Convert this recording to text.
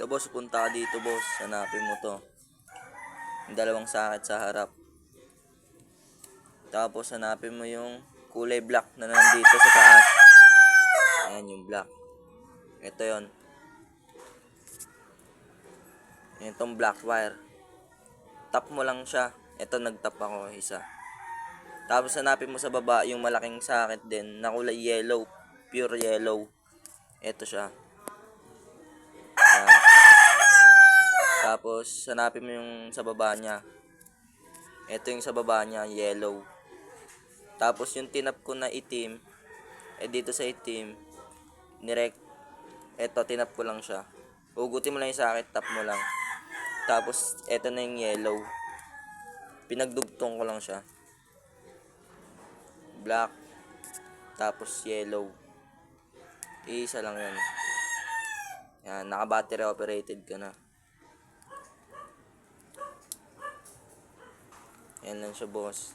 Ito boss, punta ka dito boss. Hanapin mo to. Yung dalawang sakit sa harap. Tapos hanapin mo yung kulay black na nandito sa taas. Ayan yung black. Ito yon. Yan tong black wire. Tap mo lang siya. Ito nagtap ako isa. Tapos hanapin mo sa baba yung malaking sakit din na kulay yellow. Pure yellow. Ito siya. Ayan. Tapos hanapin mo yung sa baba niya. Ito yung sa baba niya, yellow. Tapos yung tinap ko na itim, dito sa itim, eto tinap ko lang siya. Hugutin mo lang yung sakit, tap mo lang. Tapos eto na yung yellow. Pinagdugtong ko lang siya. Black, tapos yellow. Isa lang yan. Yan, naka-battery operated ka na. Yan lang siya boss.